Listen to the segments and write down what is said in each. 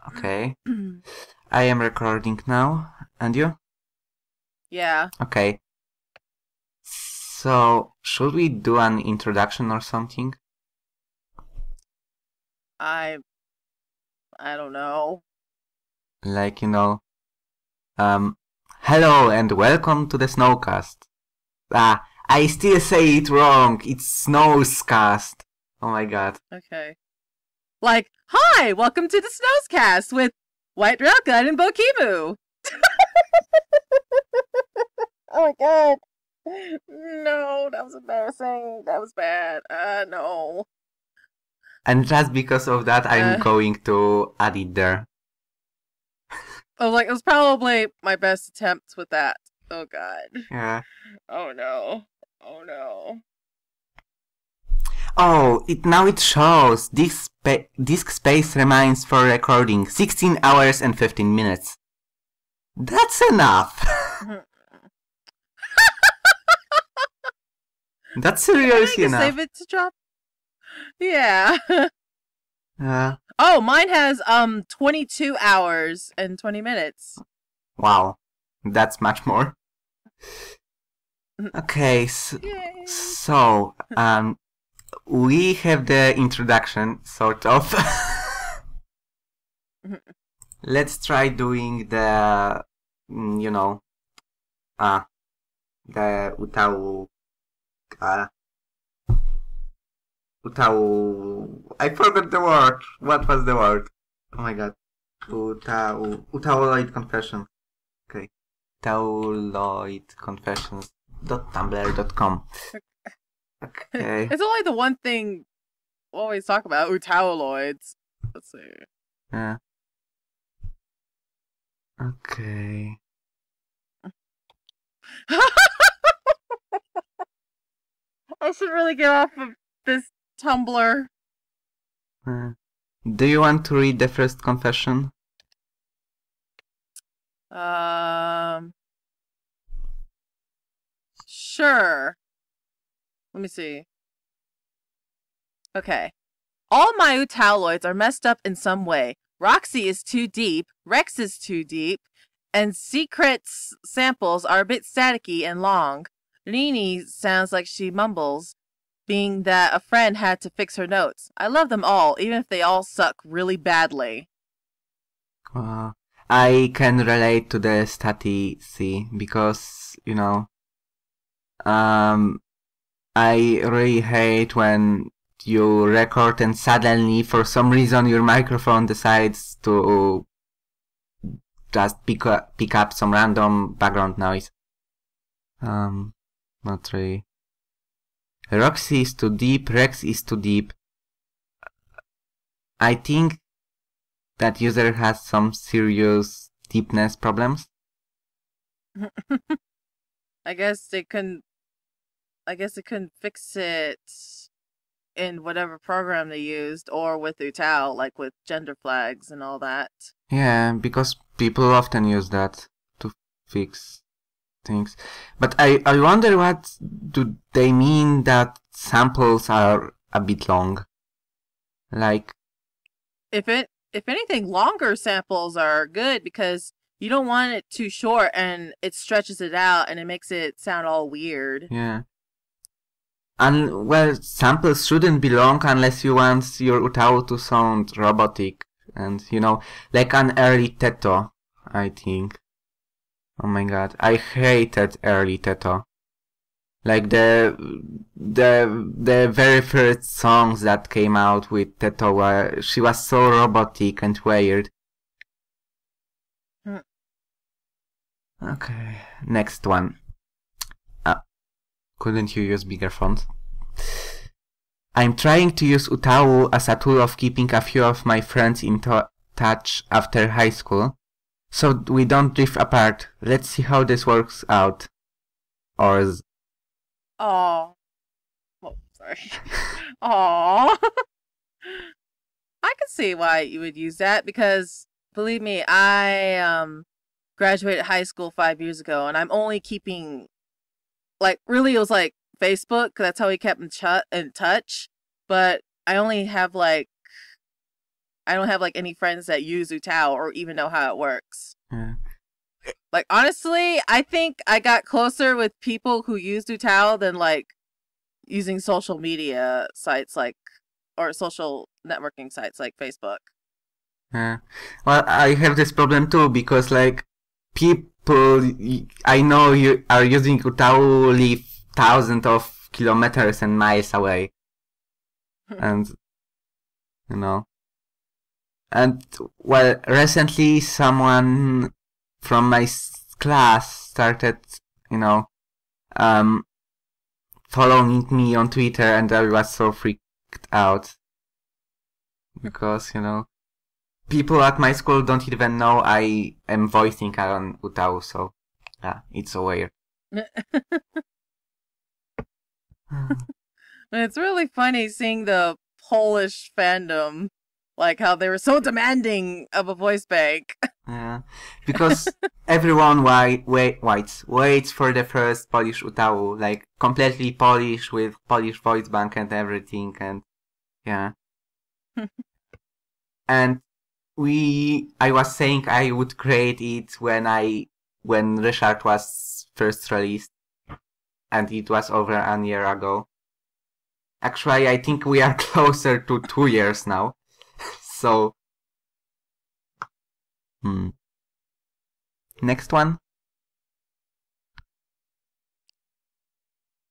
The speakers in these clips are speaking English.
Okay. I am recording now. And you? Yeah. Okay. So, should we do an introduction or something? I don't know. Like, hello and welcome to the Snowcast. I still say it wrong. It's Snowscast. Oh my god. Okay. Like, hi, welcome to the Snowscast with White Dreako and Bokibu. Oh my god. No, that was embarrassing. That was bad. No. And just because of that, I'm going to add it there. It was probably my best attempt with that. Oh god. Yeah. Oh no. Oh no. Oh, now it shows. Disk space remains for recording 16 hours and 15 minutes. That's enough. That's seriously enough. Save it to drop. Yeah. Oh, mine has 22 hours and 20 minutes. Wow, that's much more. Okay, so we have the introduction, sort of. Let's try doing the, the UTAU, I forgot the word. What was the word? Oh my god. UTAUloid confessions. Okay. UTAUloid confessions.tumblr.com. Okay. It's only the one thing we always talk about, UTAUloids. Let's see. Yeah. Okay. I should really get off of this Tumblr. Do you want to read the first confession? Sure. Let me see. Okay. All my UTAUloids are messed up in some way. Roxy is too deep, Rex is too deep, and Secret's samples are a bit staticky and long. Nini sounds like she mumbles, being that a friend had to fix her notes. I love them all, even if they all suck really badly. I can relate to the staticity because, I really hate when you record and suddenly, for some reason, your microphone decides to just pick up some random background noise. Not really. Roxy is too deep, Rex is too deep. I think that user has some serious deepness problems. I guess they couldn't fix it in whatever program they used, or with UTAU, like with gender flags and all that. Yeah, because people often use that to fix things. But I wonder, what do they mean that samples are a bit long? Like, if anything, longer samples are good because you don't want it too short and it stretches it out and it makes it sound all weird. Yeah. And, well, samples shouldn't be long unless you want your UTAU to sound robotic and, like an early Teto, I think. Oh my god, I hated early Teto. Like the very first songs that came out with Teto, where she was so robotic and weird. Okay, next one. Couldn't you use bigger font? I'm trying to use UTAU as a tool of keeping a few of my friends in touch after high school, so we don't drift apart. Let's see how this works out. Or Oh, sorry. Aw. I can see why you would use that because, believe me, I graduated high school 5 years ago, and I'm only keeping, really it was Facebook, because that's how we kept in touch, but I only have I don't have like any friends that use UTAU or even know how it works. Yeah. Like, honestly, I think I got closer with people who use UTAU than like using social media sites like, or social networking sites like Facebook. Yeah. Well, I have this problem too because like people I know you are using UTAU live thousands of kilometers and miles away, and you know, and well, recently someone from my class started, you know, following me on Twitter, and I was so freaked out because, you know, people at my school don't even know I am voicing on UTAU, so yeah, it's so weird. It's really funny seeing the Polish fandom, like how they were so demanding of a voice bank. Yeah, because everyone waits for the first Polish UTAU, like completely Polish with Polish voice bank and everything, and yeah. And I was saying I would create it when Richard was first released, and it was over a year ago. Actually, I think we are closer to 2 years now, so. Next one.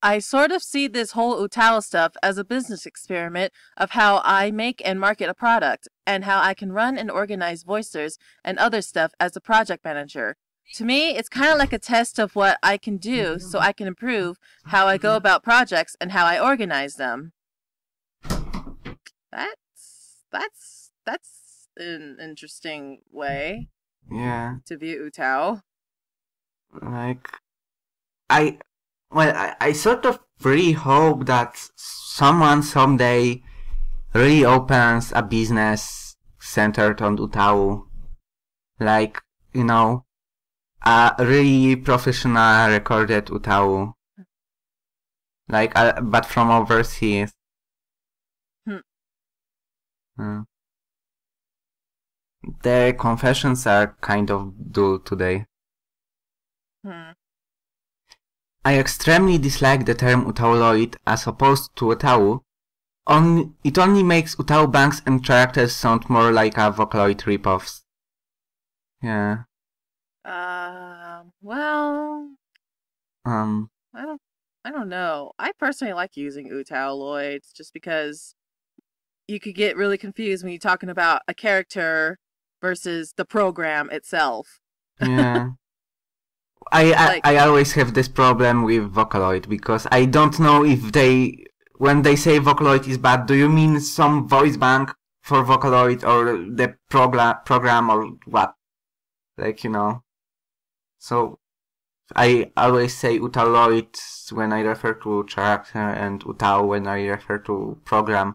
I sort of see this whole UTAU stuff as a business experiment of how I make and market a product, and how I can run and organize voicers and other stuff as a project manager. To me, it's kind of like a test of what I can do so I can improve how I go about projects and how I organize them. That's an interesting way to view UTAU. Like, I sort of really hope that someone someday really opens a business centered on UTAU. Like, you know, a really professional recorded UTAU. Like, but from overseas. The confessions are kind of dull today. I extremely dislike the term UTAUloid as opposed to UTAU. It only makes UTAU banks and characters sound more like a Vocaloid ripoffs. Yeah. Well, I don't know. I personally like using UTAUloids just because you could get really confused when you're talking about a character versus the program itself. Yeah. I always have this problem with Vocaloid because I don't know if when they say Vocaloid is bad, do you mean some voice bank for Vocaloid or the program or what? Like, you know. So I always say UTAUloid when I refer to character and UTAU when I refer to program.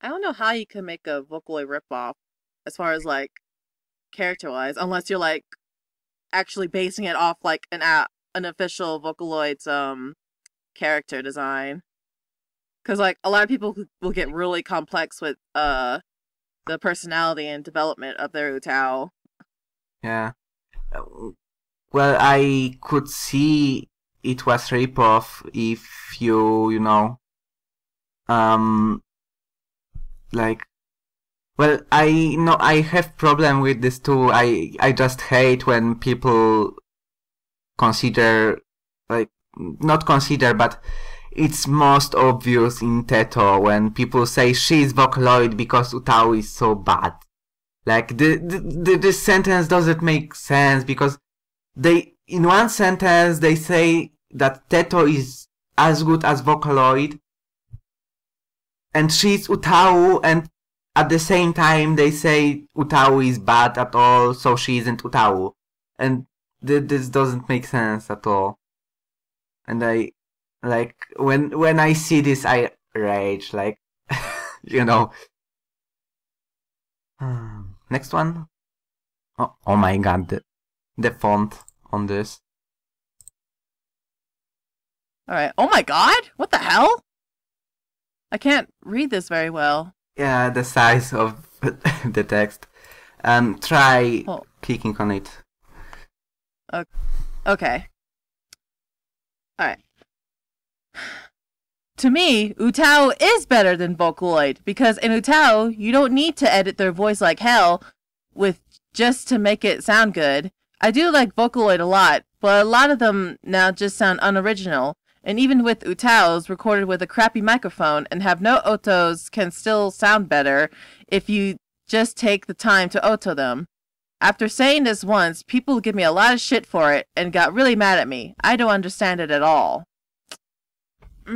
I don't know how you can make a Vocaloid ripoff as far as like character-wise, unless you're like actually basing it off like an official Vocaloid's character design. Because like a lot of people will get really complex with the personality and development of their UTAU. Yeah. Well, I could see it was ripoff if you know, like, well, I know I have problem with this too. I just hate when people consider, like, not consider, but it's most obvious in Teto when people say she's Vocaloid because UTAU is so bad. Like, this sentence doesn't make sense because in one sentence they say that Teto is as good as Vocaloid and she's UTAU, and at the same time they say UTAU is bad at all, so she isn't UTAU. And this doesn't make sense at all. And I, like, when I see this, I rage, like, you know. Next one. Oh my god, the font on this. Alright, oh my god? What the hell? I can't read this very well. Yeah, the size of the text. Try clicking on it. Okay. Alright. To me, UTAU is better than Vocaloid, because in UTAU, you don't need to edit their voice like hell just to make it sound good. I do like Vocaloid a lot, but a lot of them now just sound unoriginal, and even with UTAUs recorded with a crappy microphone and have no autos can still sound better if you just take the time to auto them. After saying this once, people give me a lot of shit for it and got really mad at me. I don't understand it at all. Oh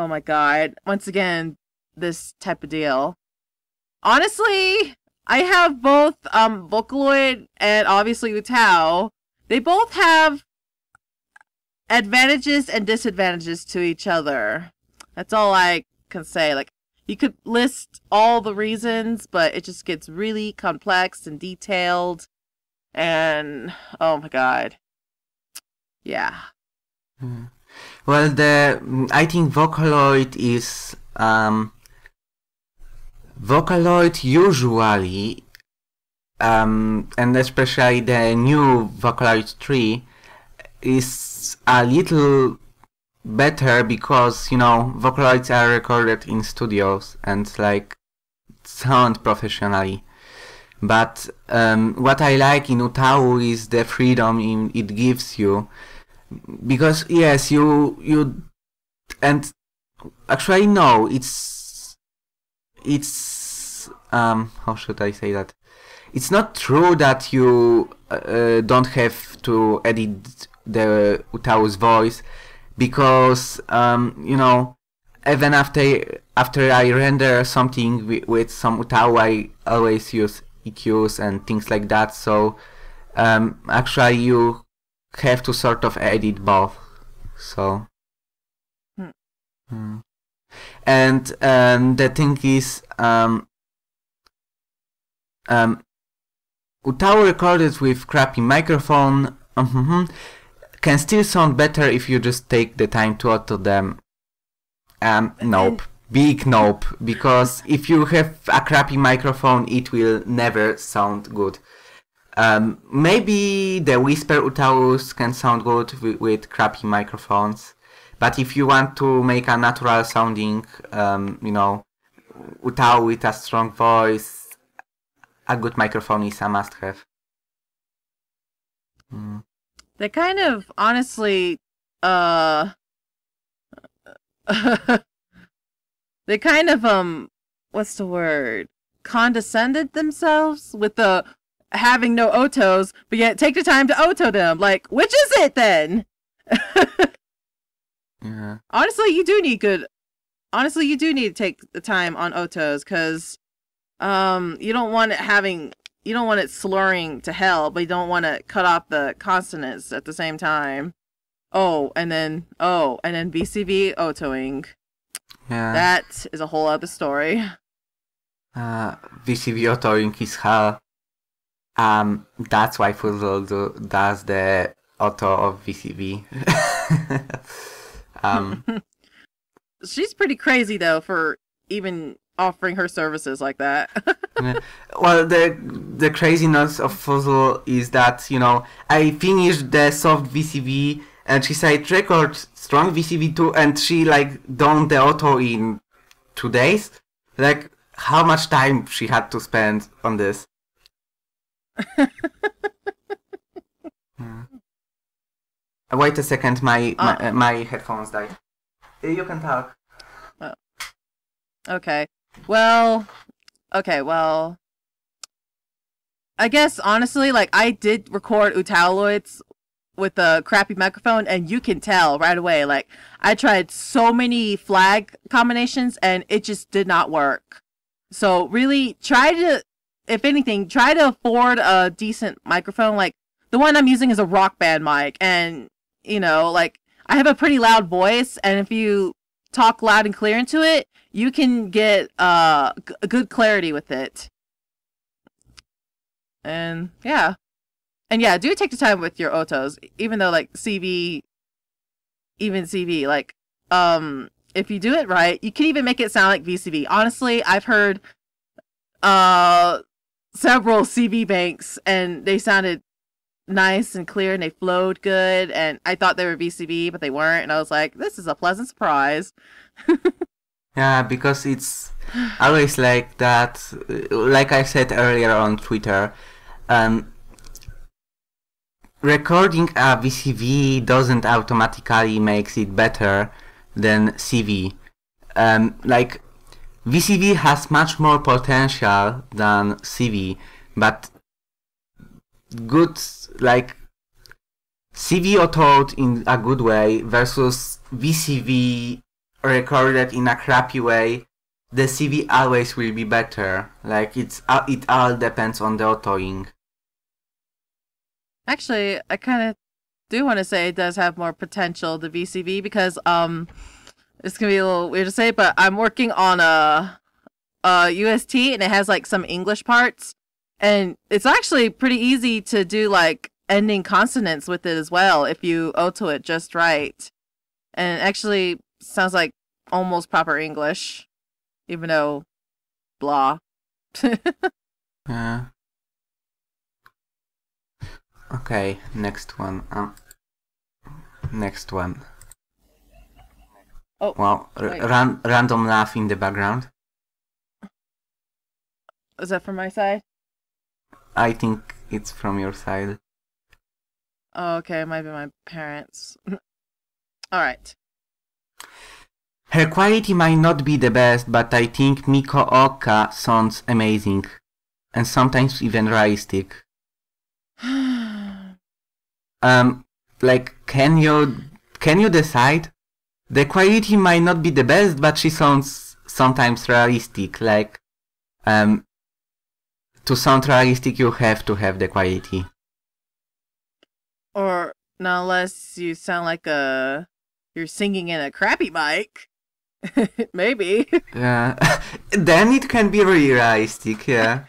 my god. Once again, this type of deal. Honestly, I have both Vocaloid and obviously UTAU. They both have advantages and disadvantages to each other. That's all I can say. Like, you could list all the reasons, but it just gets really complex and detailed. And oh my god. Yeah. Well, I think Vocaloid is Vocaloid usually, and especially the new Vocaloid 3, is a little better because, you know, Vocaloids are recorded in studios and like sound professionally. But what I like in UTAU is the freedom it gives you, because yes, you and actually no, it's how should I say that? It's not true that you don't have to edit the UTAU's voice, because you know, even after I render something with some UTAU, I always use EQs and things like that. So actually, you have to sort of edit both. So. And the thing is, UTAU recorded with crappy microphone can still sound better if you just take the time to auto them. Nope. Big nope. Because if you have a crappy microphone, it will never sound good. Maybe the whisper UTAUs can sound good with crappy microphones. But if you want to make a natural sounding, you know, UTAU with a strong voice, a good microphone is a must-have. They kind of, honestly, they kind of, what's the word? Condescended themselves with the having no autos, but yet take the time to auto them. Like, which is it then? Yeah. Honestly, you do need to take the time on autos, because you don't want it slurring to hell, but you don't want to cut off the consonants at the same time. And then VCV autoing. Yeah. That is a whole other story. VCV autoing is hell. That's why Fuzzle does the auto of VCV. She's pretty crazy though for even offering her services like that. Well, the craziness of Fuzzle is that, you know, I finished the soft VCV and she said record strong VCV too, and she like done the auto in 2 days. Like, how much time she had to spend on this? Wait a second, my headphones died. You can talk. Okay. Well, I guess honestly, like, I did record UTAUloids with a crappy microphone, and you can tell right away. Like, I tried so many flag combinations, and it just did not work. So really, if anything, try to afford a decent microphone. Like, the one I'm using is a Rock Band mic, and, you know, like, I have a pretty loud voice, and if you talk loud and clear into it, you can get a good clarity with it. And yeah, do take the time with your autos, even though like CV, like if you do it right, you can even make it sound like VCV. Honestly, I've heard several CV banks and they sounded nice and clear and they flowed good, and I thought they were VCV but they weren't, and I was like, this is a pleasant surprise. Yeah, because it's always like that. Like I said earlier on Twitter, recording a VCV doesn't automatically makes it better than CV. Like VCV has much more potential than CV, but good, like CV authored in a good way versus VCV recorded in a crappy way, the CV always will be better. Like it all depends on the authoring. Actually, I kind of do want to say it does have more potential, the VCV, because it's gonna be a little weird to say, but I'm working on a UST and it has like some English parts, and it's actually pretty easy to do like ending consonants with it as well if you auto it just right, and it actually sounds like almost proper English, even though blah. Yeah. Okay, next one. Next one. Oh, wow, random laugh in the background. Is that from my side? I think it's from your side. Oh, okay, it might be my parents. Alright. Her quality might not be the best, but I think Miko Oka sounds amazing. And sometimes even realistic. Like, can you decide? The quality might not be the best, but she sounds sometimes realistic. Like, to sound realistic, you have to have the quality. Or, not unless you sound like you're singing in a crappy mic. Maybe. Yeah. Then it can be really realistic, yeah.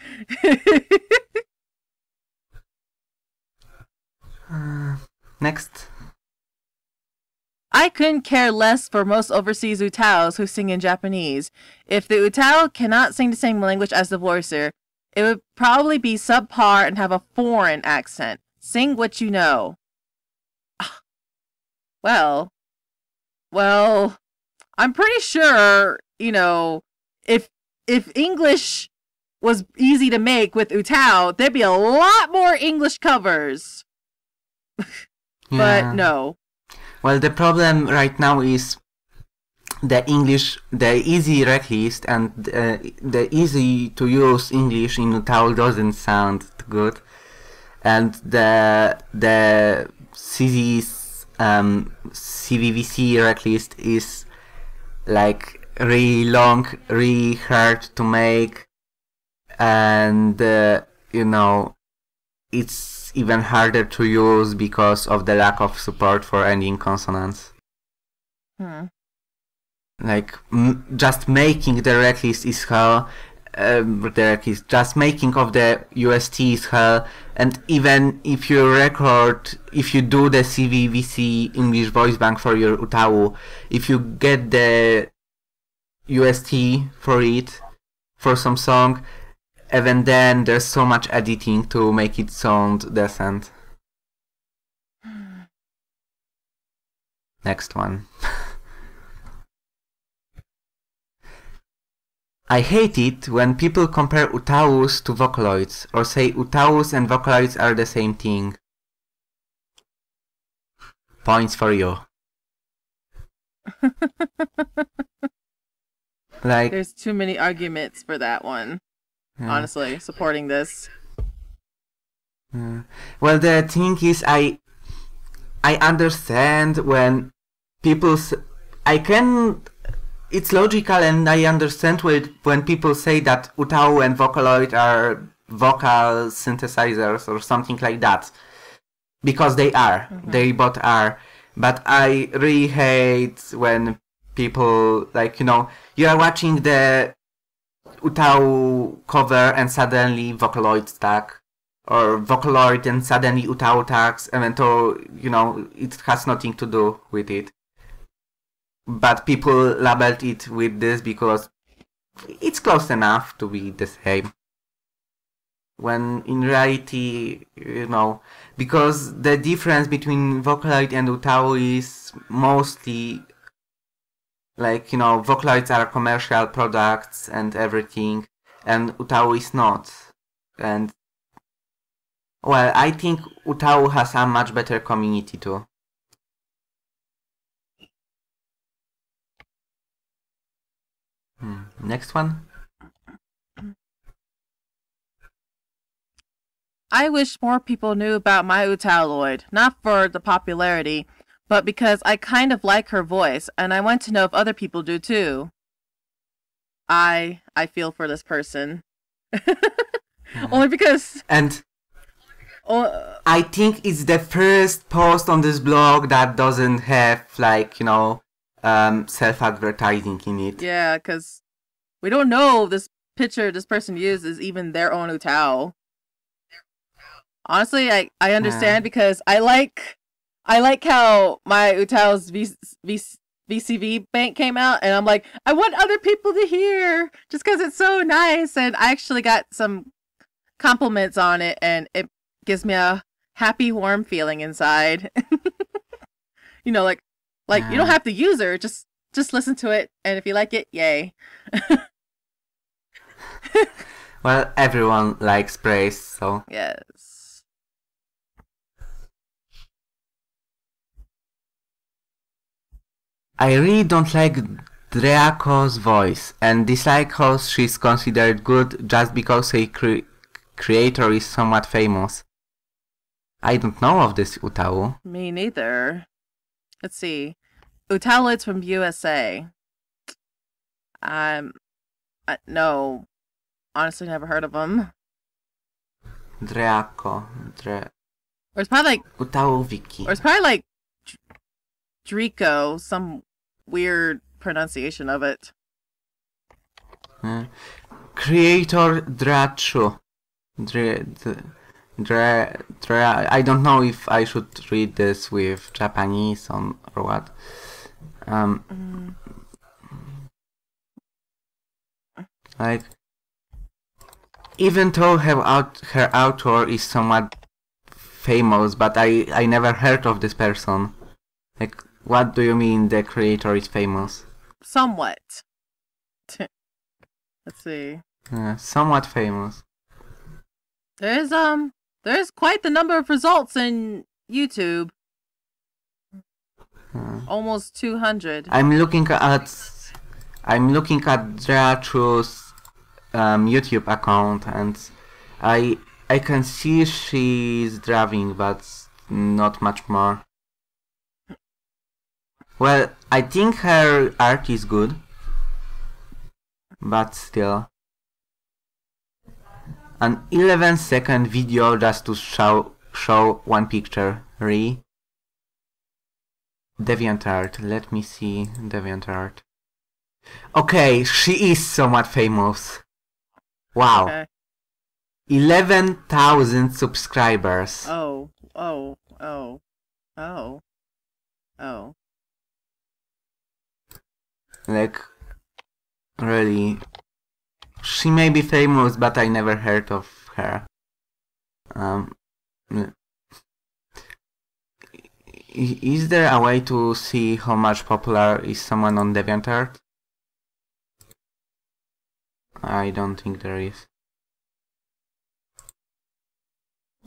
Next. I couldn't care less for most overseas UTAUs who sing in Japanese. If the UTAU cannot sing the same language as the voicer, it would probably be subpar and have a foreign accent. Sing what you know. Well, I'm pretty sure, if English was easy to make with UTAU, there'd be a lot more English covers. But no. Well, the problem right now is the easy rec list and the easy to use English in UTAU doesn't sound good, and the CV's CVVC rec list is like really long, really hard to make, and it's even harder to use because of the lack of support for ending consonants. Like just making the rec list is hell. Just making of the UST is hell, and even if you do the CVVC English voice bank for your UTAU, if you get the UST for it, for some song, even then there's so much editing to make it sound decent. Next one. I hate it when people compare UTAUs to Vocaloids, or say UTAUs and Vocaloids are the same thing. Points for you. Like, there's too many arguments for that one. Honestly, supporting this. Well, the thing is, I understand when people it's logical, and I understand when people say that UTAU and Vocaloid are vocal synthesizers or something like that, because they are. They both are. But I really hate when people, like, you are watching the UTAU cover and suddenly Vocaloid stack, or Vocaloid and suddenly UTAU tags, even though, it has nothing to do with it. but people labeled it with this because it's close enough to be the same. When in reality, because the difference between Vocaloid and UTAU is mostly Vocaloids are commercial products and everything, and UTAU is not. And well, I think UTAU has a much better community too. Next one. I wish more people knew about my UTAUloid, not for the popularity, but because I kind of like her voice, and I want to know if other people do too. I feel for this person. Only because... And I think it's the first post on this blog that doesn't have, self-advertising in it. Yeah, because we don't know this picture this person used is even their own UTAU. Honestly, I understand because I like how my UTAU's VCV bank came out, and I'm like, I want other people to hear just because it's so nice, and I actually got some compliments on it, and it gives me a happy, warm feeling inside. You don't have to use her, just listen to it, and if you like it, yay. Well, everyone likes praise, so... Yes. I really don't like Dreako's voice, and dislike how she's considered good just because a creator is somewhat famous. I don't know of this UTAU. Me neither. Let's see. UTAUloid's from USA. No. Honestly, never heard of them. Dreako. Or it's probably like... UTAU Wiki. Or it's probably like... Dreako, some weird pronunciation of it. Creator Dreako. I don't know if I should read this with Japanese or what. Even though her author is somewhat famous, but I never heard of this person. What do you mean the creator is famous? Somewhat. Let's see. Somewhat famous. There's quite the number of results in YouTube. Almost 200. I'm looking at Dreako's YouTube account, and I can see she's driving, but not much more. Well, I think her art is good, but still. An 11-second video just to show one picture. DeviantArt. Let me see DeviantArt. Okay, she is somewhat famous. Wow. Okay. 11,000 subscribers. Oh. Really. She may be famous, but I never heard of her. Is there a way to see how much popular is someone on DeviantArt? I don't think there is.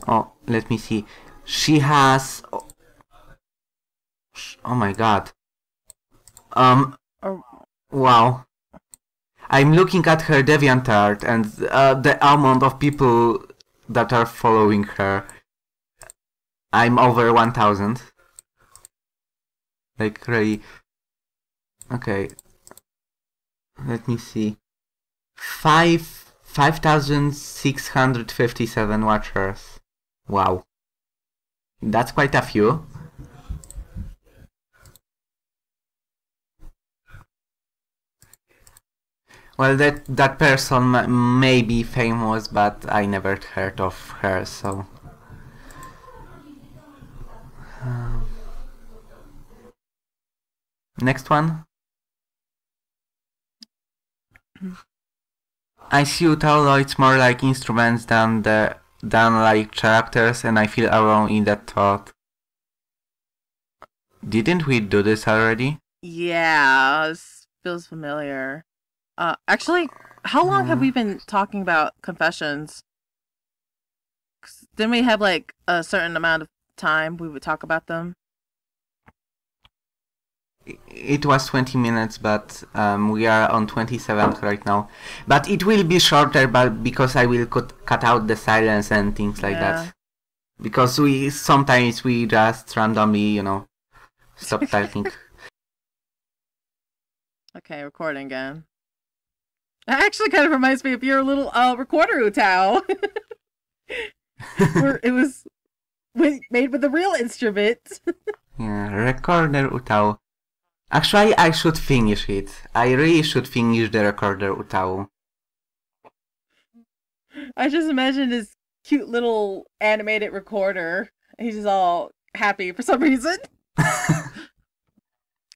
Oh, let me see. She has... Oh my god. Wow. I'm looking at her DeviantArt and the amount of people that are following her. I'm over 1,000. Really. Okay. Let me see. 5,657 watchers. Wow. That's quite a few. Well, that person may be famous, but I never heard of her, so... Next one. I see UTAUloids more like instruments than like characters, and I feel alone in that thought. Didn't we do this already? Yeah, this feels familiar. Actually, how long have we been talking about confessions? 'Cause didn't we have like a certain amount of time we would talk about them? It was 20 minutes, but we are on 27th right now. But it will be shorter, but because I will cut out the silence and things like that. Because sometimes we just randomly, stop typing. Okay, recording again. That actually kind of reminds me of your little recorder UTAU. Where it was made with a real instrument. Yeah, recorder UTAU. Actually, I should finish it. I really should finish the recorder UTAU. I just imagine this cute little animated recorder. He's just all happy for some reason.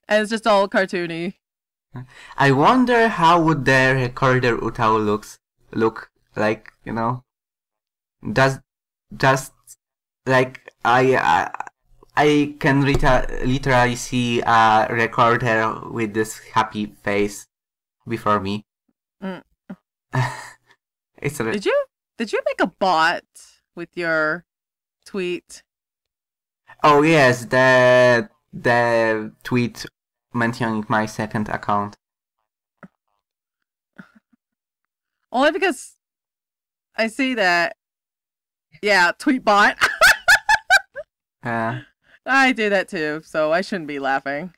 And it's just all cartoony. I wonder how would the recorder UTAU look like, Just like I can literally see a recorder with this happy face before me. Did you make a bot with your tweet? Oh yes, the tweet mentioning my second account. Only because I see that. Yeah, tweet bot. I do that too, so I shouldn't be laughing.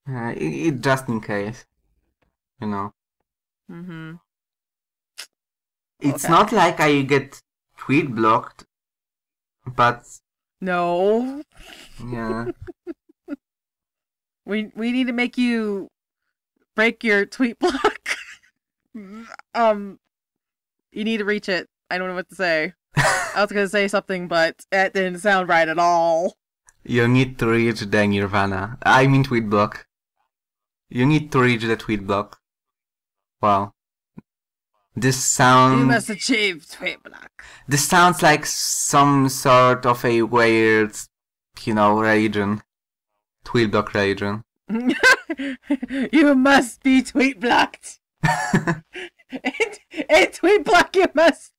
It just in case, Mm-hmm. It's not like I get tweet blocked, but no. Yeah. We need to make you break your tweet block. You need to reach it. I don't know what to say. I was gonna say something, but that didn't sound right at all. You need to reach the nirvana. I mean tweet block. You need to reach the tweet block. Wow. This sounds... You must achieve tweet block. This sounds like some sort of a weird, religion. Tweet block religion. You must be tweet blocked. and tweet block you must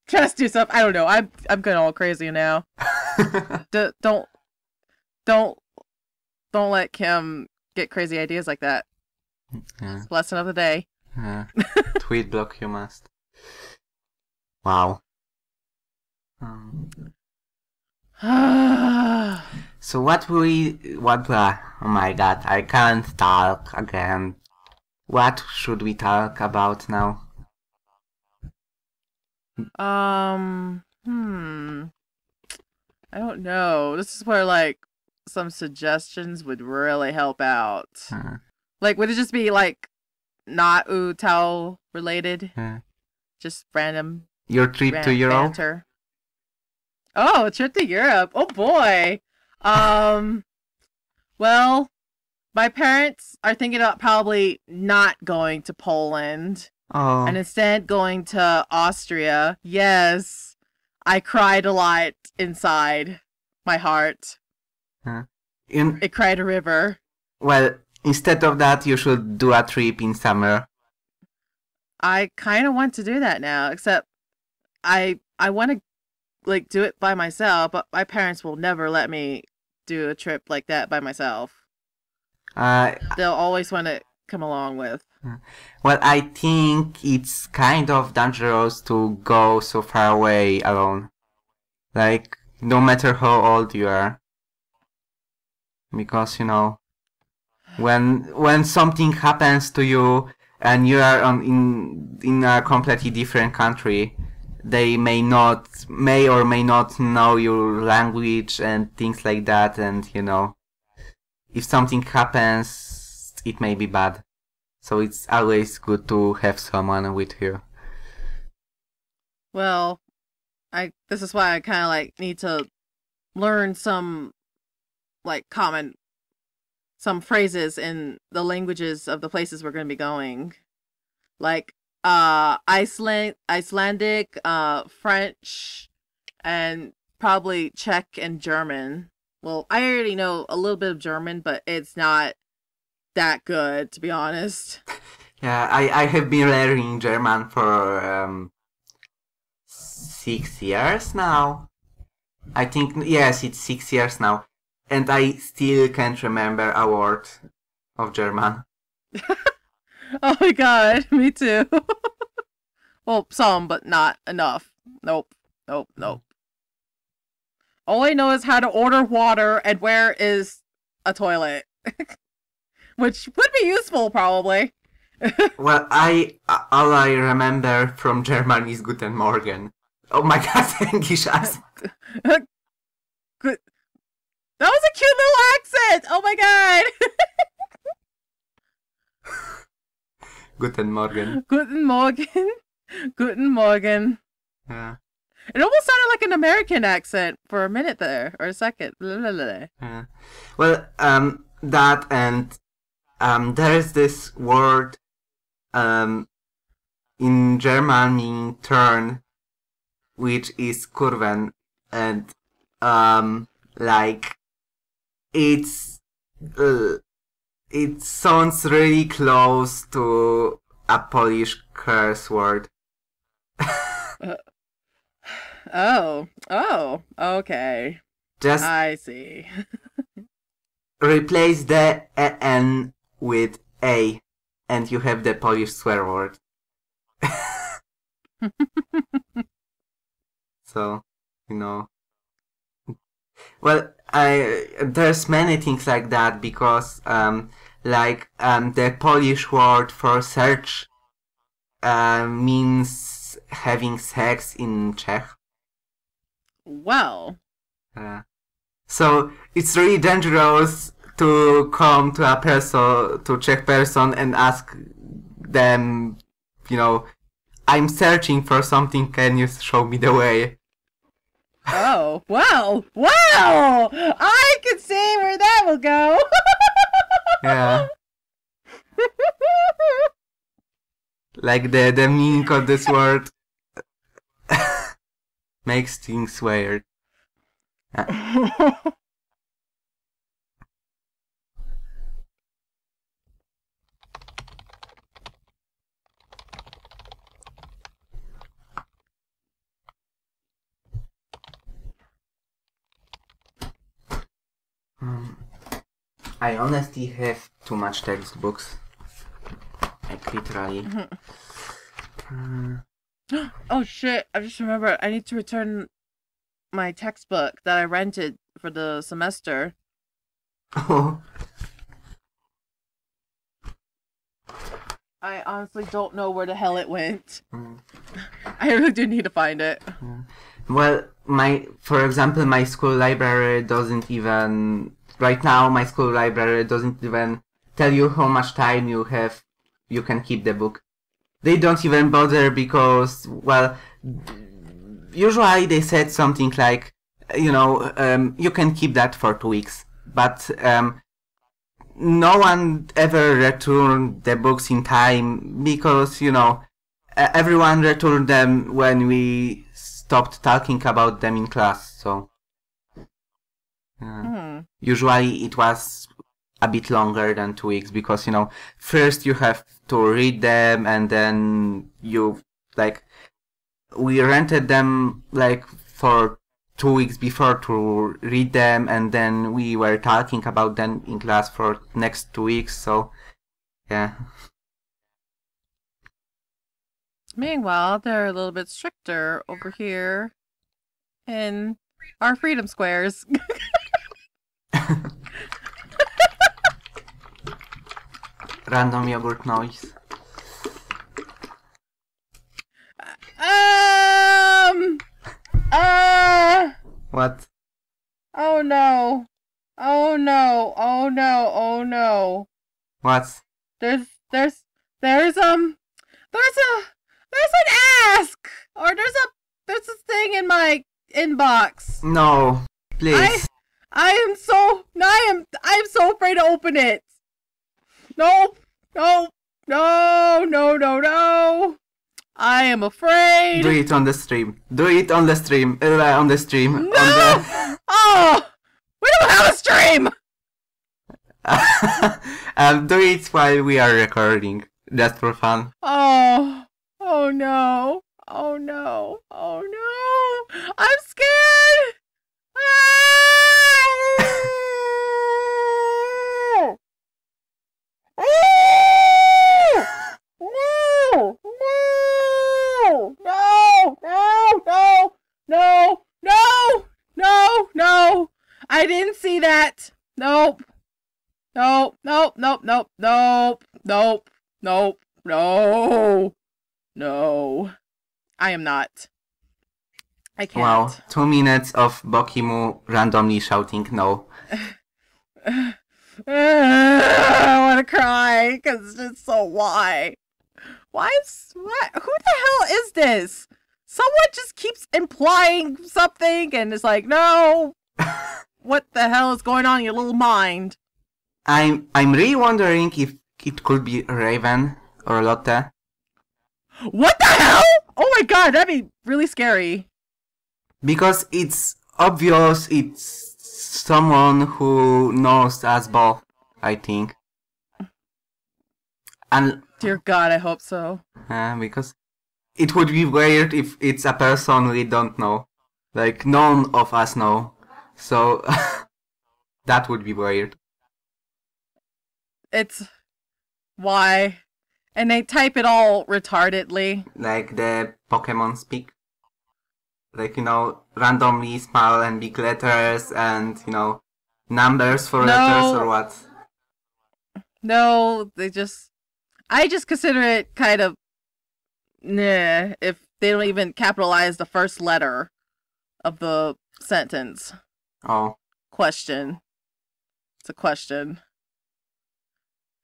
trust yourself. I don't know. I'm going all crazy now. Don't let Kim get crazy ideas like that. Yeah. Lesson of the day. Tweet block you must. Wow. So oh my god, I can't talk again. What should we talk about now? I don't know. This is where some suggestions would really help out. Would it just be not UTAU related? Just random. Your trip to Europe? Banter. Oh, a trip to Europe. Oh boy. Well, my parents are thinking about probably not going to Poland. Oh. And instead going to Austria. Yes. I cried a lot inside my heart. It cried a river. Well, instead of that, you should do a trip in summer. I kind of want to do that now, except I want to do it by myself, but my parents will never let me do a trip like that by myself. They'll always want to come along with. Well, I think it's kind of dangerous to go so far away alone. No matter how old you are. Because, when something happens to you and you are in a completely different country, they may or may not know your language and things like that, and if something happens, it may be bad. So it's always good to have someone with you. Well, this is why I kind of need to learn some some phrases in the languages of the places we're going to be going. like Icelandic, French, and probably Czech and German. Well, I already know a little bit of German, but it's not that good, to be honest. Yeah, I have been learning German for 6 years now. I think, yes, it's 6 years now. And I still can't remember a word of German. Oh my god, me too. Well, some, but not enough. Nope. All I know is how to order water and where is a toilet. Which would be useful, probably. Well, all I remember from German is Guten Morgen. Oh my god, English accent. Good. That was a cute little accent! Oh my god! Guten Morgen. Guten Morgen. Guten Morgen. Yeah. It almost sounded like an American accent for a minute there, or a second. Yeah. Well, that and there is this word in German meaning turn, which is kurven, and like it sounds really close to a Polish curse word. Oh, okay. Just I see. replace the N with A, and you have the Polish swear word. So, you know. Well, there's many things like that because, the Polish word for search means having sex in Czech. Well. So it's really dangerous to come to a person, to Czech person, and ask them, you know, I'm searching for something, can you show me the way? Oh, wow! I can see where that will go! Yeah. Like the meaning of this word makes things weird. I honestly have too much textbooks. Like literally. Oh shit, I just remembered. I need to return my textbook that I rented for the semester. Oh. I honestly don't know where the hell it went. I really do need to find it. Well, for example, my school library doesn't even... Right now, my school library doesn't even tell you how much time you have, you can keep the book. They don't even bother because, well, usually they said something like, you know, you can keep that for 2 weeks. But no one ever returned the books in time because, you know, everyone returned them when we stopped talking about them in class, so... Usually it was a bit longer than 2 weeks because, you know, first you have to read them and then you, like, we rented them, like, for 2 weeks before to read them and then we were talking about them in class for next 2 weeks, so, yeah. Meanwhile, they're a little bit stricter over here in our freedom squares. Random yogurt noise. What? Oh no. Oh no. Oh no. Oh no. What? There's an ask! Or there's this thing in my inbox. No, please. I'm so afraid to open it. No. No, no, no, no. I am afraid. Do it on the stream. Do it on the stream. On the stream. No! Oh! We don't have a stream! Do it while we are recording. Just for fun. Oh. Oh no. Oh no. Oh no. I'm scared. No! No! No! No! No! No! No! No! No! I didn't see that. Nope. Nope. Nope. Nope. Nope. Nope. Nope. Nope. No. No. I am not. I can't. Wow. 2 minutes of Bokimu randomly shouting no. I want to cry because it's so why? Why? Who the hell is this? Someone just keeps implying something and it's like, no. What the hell is going on in your little mind? I'm really wondering if it could be Raven or Lotte. What the hell? Oh my god, that'd be really scary. Because it's obvious it's someone who knows us both, I think. And dear God, I hope so. because it would be weird if it's a person we don't know. Like, none of us know. So, that would be weird. It's... why? And they type it all retardedly. Like the Pokemon speak. Like, randomly small and big letters and, numbers for letters or what? No, I just consider it kind of, nah, if they don't even capitalize the first letter of the sentence. Oh. Question. It's a question.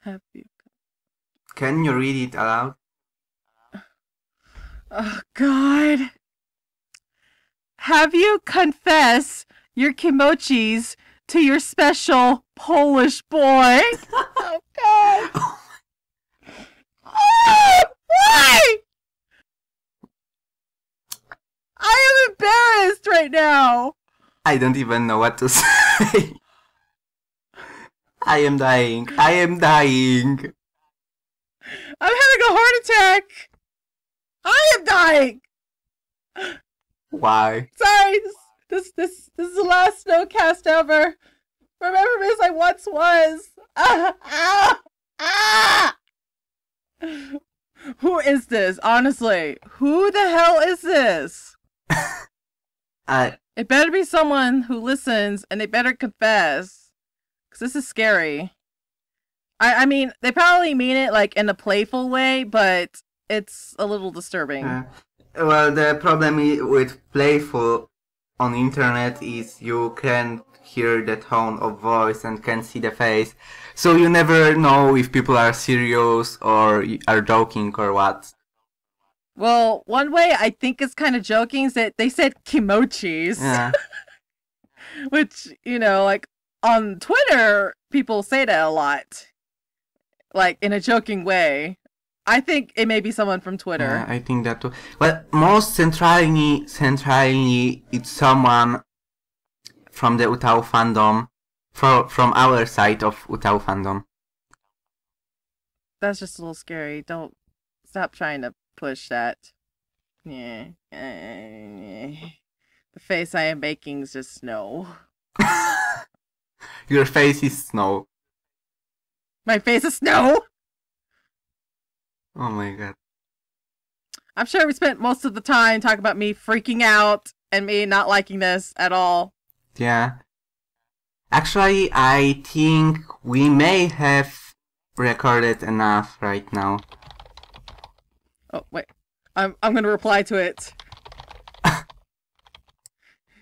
Have you... Can you read it aloud? Oh, God. Have you confessed your kimochis to your special Polish boy? Oh, God. Oh, why? I am embarrassed right now. I don't even know what to say. I am dying. I am dying. I'm having a heart attack. I am dying. Why? Sorry, this is the last Snowcast ever. Remember me as I once was. Who is this? Honestly, who the hell is this? It better be someone who listens, and they better confess, because this is scary. I mean, they probably mean it like in a playful way, but it's a little disturbing. Well, the problem with playful on internet is you can hear the tone of voice and can see the face, so you never know if people are serious or are joking or what. Well, one way I think is kind of joking is that they said kimochis. Yeah. Which, like on Twitter, people say that a lot. Like in a joking way. I think it may be someone from Twitter. Yeah, I think that too. Well, most centrally, it's someone from the UTAU fandom, from our side of UTAU fandom. That's just a little scary. Don't stop trying to push that. Yeah. The face I am making is just snow. Your face is snow. My face is snow? Oh my god. I'm sure we spent most of the time talking about me freaking out and me not liking this at all. Yeah. Actually, I think we may have recorded enough right now. Oh, wait. I'm gonna reply to it.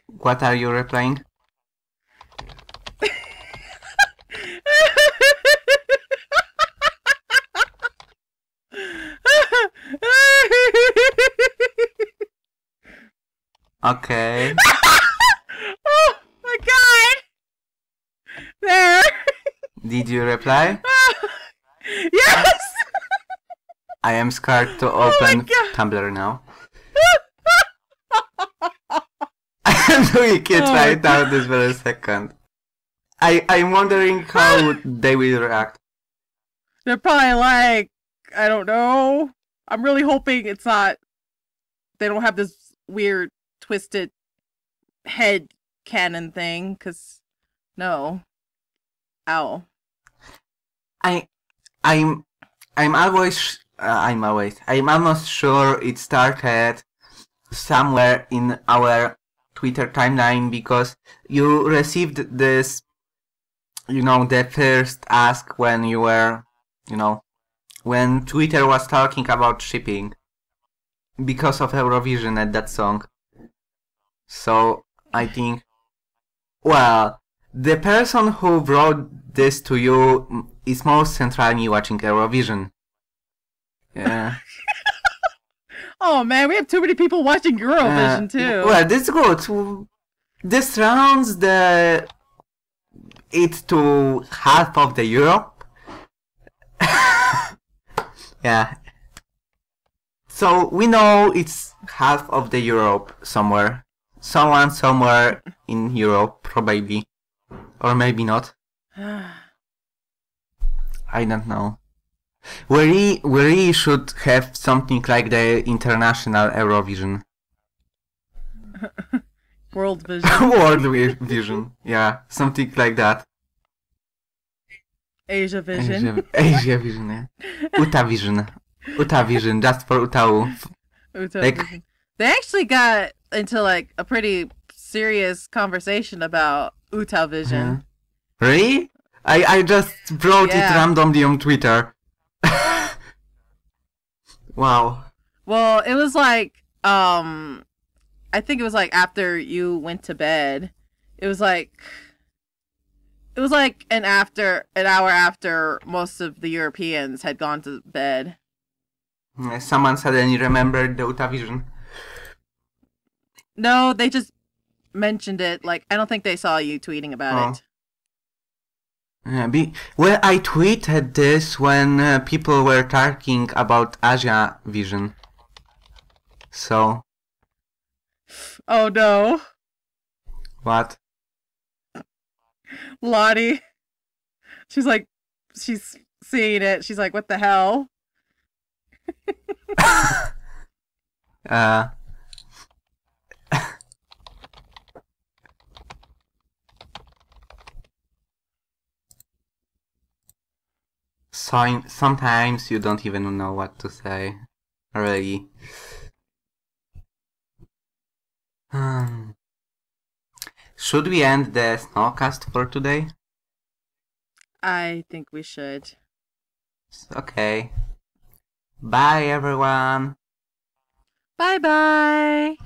What are you replying? Okay. Oh my god! There! Did you reply? Yes! I am scared to Oh my open God. Tumblr now. I am doing it Oh right my now this very second. I'm wondering how they will react. They're probably like, I don't know. I'm really hoping it's not. They don't have this weird twisted head cannon thing, cause no. Ow. I'm almost sure it started somewhere in our Twitter timeline because you received this, the first ask when you were, when Twitter was talking about shipping because of Eurovision and that song. So I think, well, the person who wrote this to you is most centrally watching Eurovision. Yeah. Oh man, we have too many people watching Eurovision too. Well, that's good. This rounds it to half of the Europe. Yeah. So we know it's half of the Europe somewhere. Someone somewhere in Europe, probably. Or maybe not. I don't know. We really should have something like the international Eurovision. World Vision. World Vision, yeah, something like that. Asia Vision. Asia Vision, yeah. UTAU Vision, just for UTAU. Vision. They actually got into like a pretty serious conversation about UTAU Vision. Really? I just brought it randomly on Twitter. Wow. Well, it was like, I think it was like after you went to bed. It was like an hour after most of the Europeans had gone to bed. Someone suddenly remembered the UTAU Vision. No, they just mentioned it. Like, I don't think they saw you tweeting about it. Well, I tweeted this when people were talking about Asia Vision. So. Oh no. What? Lottie. She's seeing it. She's like, what the hell? Sometimes you don't even know what to say. Really. Should we end the Snowcast for today? I think we should. Okay. Bye, everyone. Bye-bye.